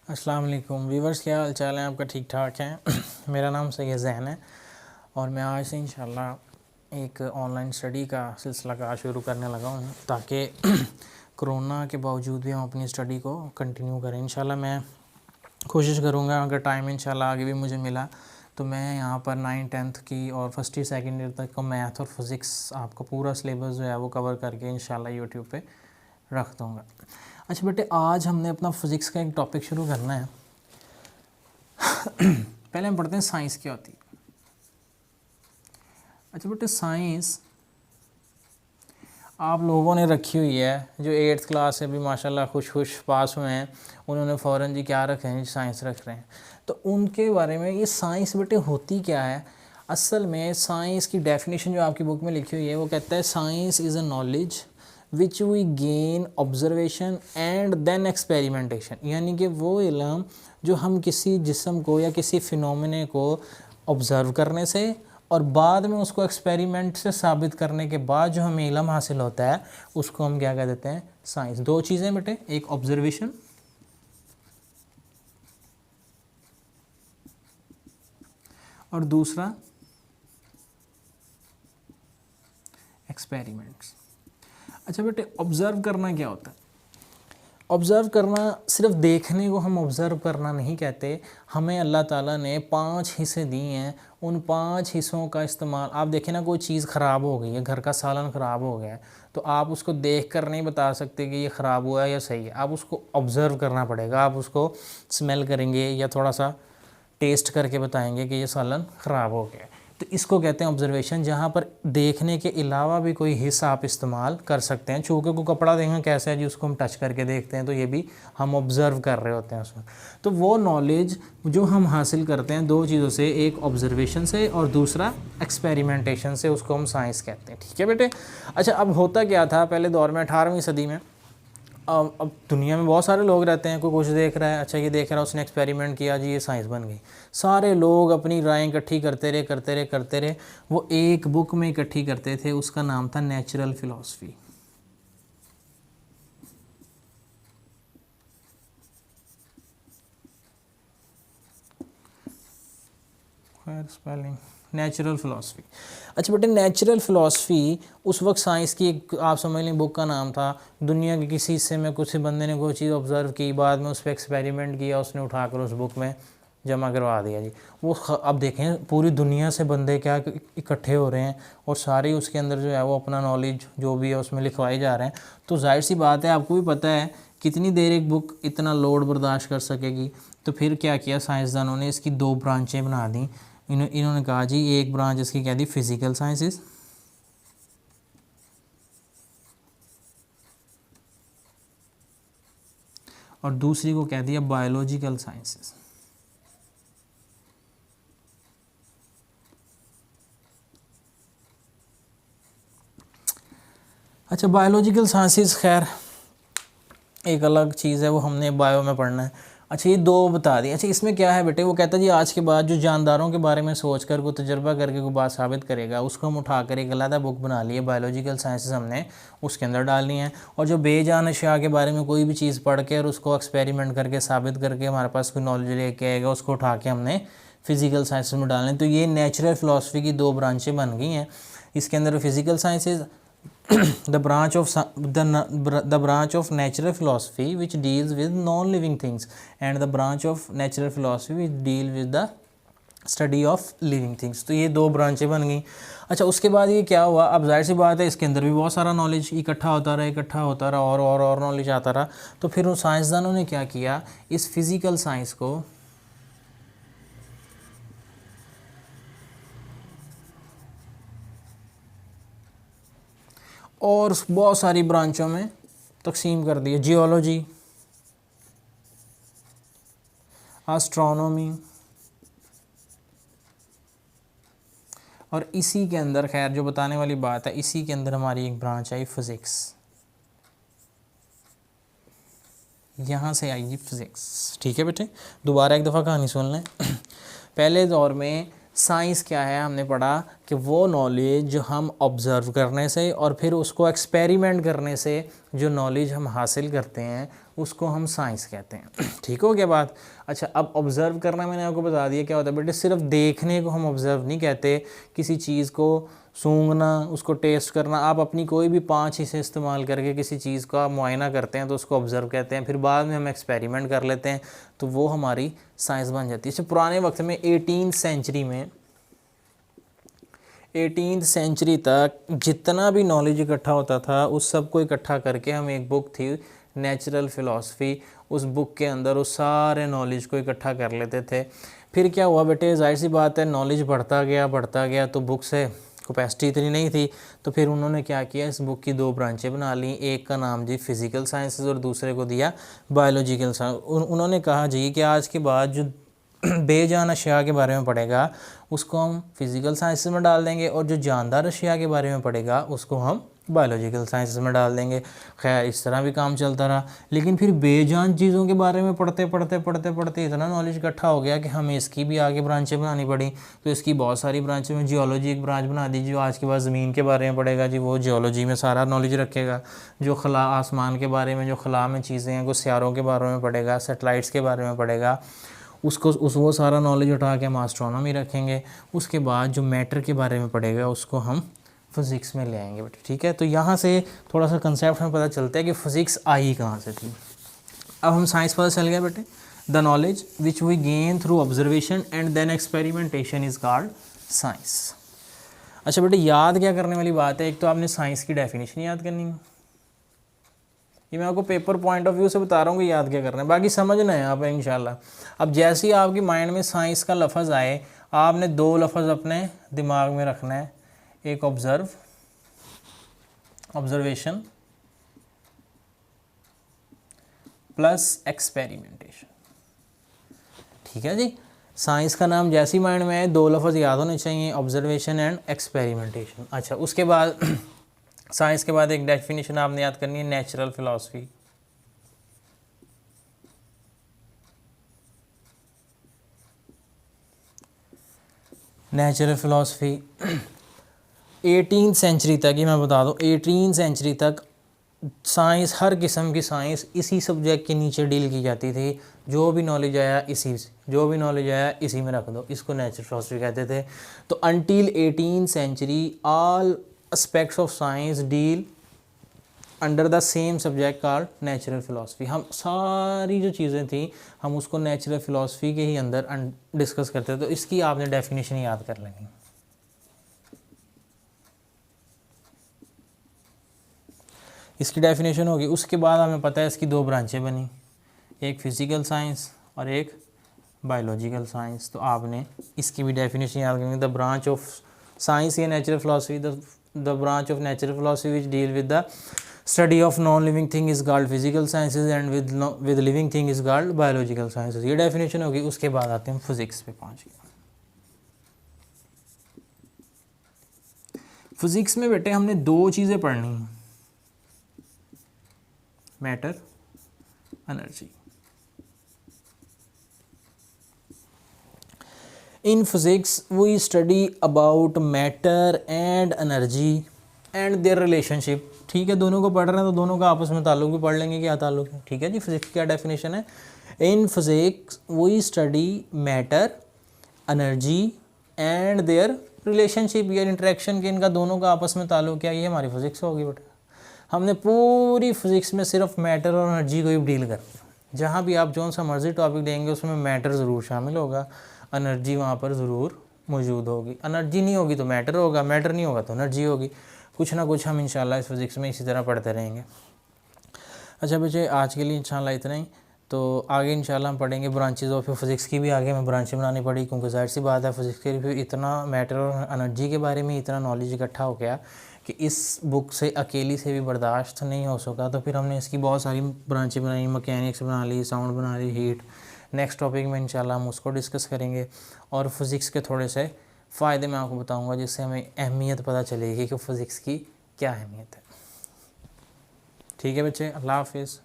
अस्सलाम वालेकुम व्यूवर्स, क्या हाल चाल है आपका? ठीक ठाक है। मेरा नाम सैयद ज़हन है और मैं आज से इंशाल्लाह एक ऑनलाइन स्टडी का सिलसिला का शुरू करने लगा हूँ ताकि कोरोना के बावजूद भी हम अपनी स्टडी को कंटिन्यू करें। इंशाल्लाह मैं कोशिश करूँगा, अगर टाइम इंशाल्लाह आगे भी मुझे मिला तो मैं यहाँ पर 9th-10th की और फर्स्ट ईयर सेकेंड ईयर तक का मैथ और फिज़िक्स आपका पूरा सिलेबस जो है वो कवर करके इंशाल्लाह यूट्यूब पे रख दूँगा। अच्छा बेटे, आज हमने अपना फिज़िक्स का एक टॉपिक शुरू करना है। पहले हम पढ़ते हैं साइंस क्या होती है। अच्छा बेटे, साइंस आप लोगों ने रखी हुई है, जो 8th क्लास से भी माशाल्लाह खुश पास हुए हैं, उन्होंने फ़ौरन जी क्या रखे हैं, साइंस रख रहे हैं। तो उनके बारे में ये साइंस बेटे होती क्या है। असल में साइंस की डेफिनेशन जो आपकी बुक में लिखी हुई है वो कहता है science is a knowledge which we gain observation and then experimentation. यानी कि वो इल्म जो हम किसी जिस्म को या किसी फिनोमिने को ऑब्ज़र्व करने से और बाद में उसको एक्सपेरिमेंट से साबित करने के बाद जो हमें इल्म हासिल होता है उसको हम क्या कह देते हैं, साइंस। दो चीज़ें बेटे, एक ऑब्जर्वेशन और दूसरा एक्सपेरिमेंट्स। अच्छा बेटे, ऑब्ज़र्व करना क्या होता है? ऑब्ज़र्व करना सिर्फ देखने को हम ऑब्ज़र्व करना नहीं कहते। हमें अल्लाह ताला ने 5 हिस्से दिए हैं, उन 5 हिस्सों का इस्तेमाल। आप देखें ना, कोई चीज़ ख़राब हो गई है, घर का सालन ख़राब हो गया है, तो आप उसको देख कर नहीं बता सकते कि ये ख़राब हुआ है या सही है। आप उसको ऑब्ज़र्व करना पड़ेगा। आप उसको स्मेल करेंगे या थोड़ा सा टेस्ट करके बताएंगे कि ये सालन ख़राब हो गया है। तो इसको कहते हैं ऑब्जर्वेशन, जहाँ पर देखने के अलावा भी कोई हिस्सा आप इस्तेमाल कर सकते हैं। चूँकि को कपड़ा देखें कैसा है जी, उसको हम टच करके देखते हैं, तो ये भी हम ऑब्ज़र्व कर रहे होते हैं उसमें। तो वो नॉलेज जो हम हासिल करते हैं दो चीज़ों से, एक ऑब्जर्वेशन से और दूसरा एक्सपेरिमेंटेशन से, उसको हम साइंस कहते हैं। ठीक है बेटे। अच्छा, अब होता क्या था पहले दौर में, 18वीं सदी में, अब दुनिया में बहुत सारे लोग रहते हैं, कोई कुछ देख रहा है, अच्छा ये देख रहा है, उसने एक्सपेरिमेंट किया जी, ये साइंस बन गई। सारे लोग अपनी राय इकट्ठी करते रहे। वो एक बुक में इकट्ठी करते थे, उसका नाम था natural philosophy. Spelling natural philosophy. अच्छा बेटे, नेचुरल फ़िलासफ़ी उस वक्त साइंस की एक, आप समझ लें, बुक का नाम था। दुनिया के किसी हिस्से में कुछ बंदे ने कोई चीज़ ऑब्ज़र्व की, बाद में उस पर एक्सपेरिमेंट किया, उसने उठाकर उस बुक में जमा करवा दिया जी। वो अब देखें पूरी दुनिया से बंदे क्या इकट्ठे हो रहे हैं और सारे उसके अंदर जो है वो अपना नॉलेज जो भी है उसमें लिखवाए जा रहे हैं। तो जाहिर सी बात है, आपको भी पता है कितनी देर एक बुक इतना लोड बर्दाश्त कर सकेगी। तो फिर क्या किया साइंसदानों ने, इसकी 2 ब्रांचें बना दी। इन्होंने कहा जी, एक ब्रांच इसकी कह दी फिज़िकल साइंसेस और दूसरी को कह दिया बायोलॉजिकल साइंसेस। अच्छा, बायोलॉजिकल साइंसेस खैर एक अलग चीज़ है, वो हमने बायो में पढ़ना है। अच्छा, ये 2 बता दी। अच्छा, इसमें क्या है बेटे, वो कहता है जी आज के बाद जो जानदारों के बारे में सोच कर, को तजर्बा करके कोई बात साबित करेगा, उसको हम उठाकर एक अलग बुक बना ली है, बायोलॉजिकल साइंसेस हमने उसके अंदर डालनी है। और जो बेजान अशिया के बारे में कोई भी चीज़ पढ़ के और उसको एक्सपेरिमेंट करके साबित करके हमारे पास कोई नॉलेज लेके आएगा, उसको उठा के हमने फ़िज़िकल साइंसेस में डालना है। तो ये नेचुरल फ़िलासफ़ी की 2 ब्रांचें बन गई हैं। इसके अंदर physical sciences, the branch of natural philosophy which deals with non-living things, and the branch of natural philosophy which deal with the study of living things. तो ये 2 ब्रांचें बन गई। अच्छा, उसके बाद ये क्या हुआ, अब जाहिर सी बात है इसके अंदर भी बहुत सारा नॉलेज इकट्ठा होता रहा और नॉलेज आता रहा। तो फिर उन साइंसदानों ने क्या किया, इस फिज़िकल साइंस को और बहुत सारी ब्रांचों में तकसीम कर दिया। जियोलॉजी, एस्ट्रोनॉमी, और इसी के अंदर, खैर जो बताने वाली बात है, इसी के अंदर हमारी एक ब्रांच आई फिज़िक्स। यहाँ से आएगी फिज़िक्स। ठीक है बेटे, दोबारा एक दफ़ा कहानी सुन लें। पहले दौर में साइंस क्या है, हमने पढ़ा कि वो नॉलेज जो हम ऑब्ज़र्व करने से और फिर उसको एक्सपेरिमेंट करने से जो नॉलेज हम हासिल करते हैं उसको हम साइंस कहते हैं। ठीक हो गया बात। अच्छा, अब ऑब्ज़र्व करना मैंने आपको बता दिया क्या होता है बेटे। सिर्फ देखने को हम ऑब्ज़र्व नहीं कहते, किसी चीज़ को सूंघना, उसको टेस्ट करना, आप अपनी कोई भी 5 हिस्से इस्तेमाल करके किसी चीज़ का मुआयना करते हैं तो उसको ऑब्ज़र्व कहते हैं। फिर बाद में हम एक्सपेरिमेंट कर लेते हैं तो वो हमारी साइंस बन जाती है। अच्छा, पुराने वक्त में 18th सेंचुरी तक जितना भी नॉलेज इकट्ठा होता था उस सब को इकट्ठा करके हम एक बुक थी नेचुरल फ़िलासफ़ी, उस बुक के अंदर उस सारे नॉलेज को इकट्ठा कर लेते थे। फिर क्या हुआ बेटे, जाहिर सी बात है नॉलेज बढ़ता गया तो बुक से कैपेसिटी इतनी नहीं थी, तो फिर उन्होंने क्या किया, इस बुक की 2 ब्रांचें बना ली। एक का नाम जी फिज़िकल साइंसेस और दूसरे को दिया बायोलॉजिकल साइंस। उन्होंने कहा जी कि आज के बाद जो बेजान अशिया के बारे में पढ़ेगा उसको हम फिज़िकल साइंसेस में डाल देंगे और जो जानदार अशिया के बारे में पढ़ेगा उसको हम बायोलॉजिकल साइंसेस में डाल देंगे। खैर इस तरह भी काम चलता रहा, लेकिन फिर बेजान चीज़ों के बारे में पढ़ते इतना नॉलेज इकट्ठा हो गया कि हमें इसकी भी आगे ब्रांचें बनानी पड़ी। तो इसकी बहुत सारी ब्रांचें में जियोलॉजी एक ब्रांच बना दी, जो आज के बाद ज़मीन के बारे में पढ़ेगा जी, वो जियोलॉजी में सारा नॉलेज रखेगा। जो खला आसमान के बारे में, जो खला में चीज़ें हैं, वो सियारों के बारे में पढ़ेगा, सैटेलाइट्स के बारे में पढ़ेगा, उसको वो सारा नॉलेज उठा के हम एस्ट्रोनॉमी रखेंगे। उसके बाद जो मैटर के बारे में पढ़ेगा उसको हम फिज़िक्स में ले आएंगे बेटे। ठीक है, तो यहाँ से थोड़ा सा कंसेप्ट हमें पता चलता है कि फ़िज़िक्स आई कहाँ से थी। अब हम साइंस पता चल गया बेटे। The knowledge which we gain through observation and then experimentation is called science. अच्छा बेटे, याद क्या करने वाली बात है, एक तो आपने साइंस की डेफिनेशन याद करनी है, ये मैं आपको पेपर पॉइंट ऑफ व्यू से बता रहा हूँ कि याद क्या करना है, बाकी समझना है आप इंशाल्लाह। अब जैसे ही आपकी माइंड में साइंस का लफ्ज़ आए, आपने 2 लफ्ज़ अपने दिमाग में रखना है, एक ऑब्जर्वेशन प्लस एक्सपेरिमेंटेशन। ठीक है जी, साइंस का नाम जैसे ही माइंड में आए 2 लफ्ज़ याद होने चाहिए, ऑब्जर्वेशन एंड एक्सपेरिमेंटेशन। अच्छा, उसके बाद साइंस के बाद एक डेफिनेशन आपने याद करनी है, natural philosophy. Natural philosophy 18th century तक, ये मैं बता दूँ, 18th सेंचुरी तक साइंस, हर किस्म की साइंस इसी सब्जेक्ट के नीचे डील की जाती थी। जो भी नॉलेज आया इसी में रख दो, इसको नेचुरल फ़िलासफ़ी कहते थे। तो until 18th century all aspects of science deal under the same subject called natural philosophy. हम सारी जो चीज़ें थी हम उसको नेचुरल फ़िलासफ़ी के ही अंदर डिस्कस करते थे। तो इसकी आपने डेफिनेशन याद कर लेनी। इसकी डेफिनेशन होगी। उसके बाद हमें पता है इसकी 2 ब्रांचें बनी, एक फ़िज़िकल साइंस और एक बायोलॉजिकल साइंस। तो आपने इसकी भी डेफिनेशन याद करनी। द ब्रांच ऑफ साइंस या natural philosophy, the branch of natural philosophy which deal with the study of non living thing is called physical sciences and with living thing is called biological sciences. ये definition होगी। उसके बाद आते हैं physics पे पहुँच गए। फिज़िक्स में बेटे हमने 2 चीज़ें पढ़नी हैं, matter, energy. In physics we study about matter and energy and their relationship. ठीक है, दोनों को पढ़ रहे हैं तो दोनों का आपस में ताल्लुक भी पढ़ लेंगे, क्या ताल्लुक है। ठीक है जी, फिज़िक्स की क्या डेफिनेशन है, in physics we study matter, energy and their relationship या इंटरेक्शन के, इनका दोनों का आपस में ताल्लुक क्या, ये हमारी फिज़िक्स होगी बेटा। हमने पूरी फिज़िक्स में सिर्फ मैटर और एनर्जी को ही डील करना। जहाँ भी आप जो सा मर्जी टॉपिक देंगे उसमें मैटर ज़रूर शामिल होगा, एनर्जी वहाँ पर ज़रूर मौजूद होगी। एनर्जी नहीं होगी तो मैटर होगा, मैटर नहीं होगा तो एनर्जी होगी। कुछ ना कुछ हम इंशाल्लाह इस फिज़िक्स में इसी तरह पढ़ते रहेंगे। अच्छा बच्चे, आज के लिए इंशाल्लाह इतना ही। तो आगे इंशाल्लाह हम पढ़ेंगे ब्रांचेज ऑफ फिज़िक्स की भी आगे हमें ब्रांचें बनानी पड़ी, क्योंकि जाहिर सी बात है फिज़िक्स के लिए इतना मैटर और एनर्जी के बारे में इतना नॉलेज इकट्ठा हो गया कि इस बुक से अकेली से भी बर्दाश्त नहीं हो सका। तो फिर हमने इसकी बहुत सारी ब्रांचें बनाई, मैकेनिक्स बना ली, साउंड बना ली, हीट। नेक्स्ट टॉपिक में इंशाल्लाह हम उसको डिस्कस करेंगे और फिज़िक्स के थोड़े से फ़ायदे मैं आपको बताऊंगा, जिससे हमें अहमियत पता चलेगी कि फ़िज़िक्स की क्या अहमियत है। ठीक है बच्चे, अल्लाह हाफिज़।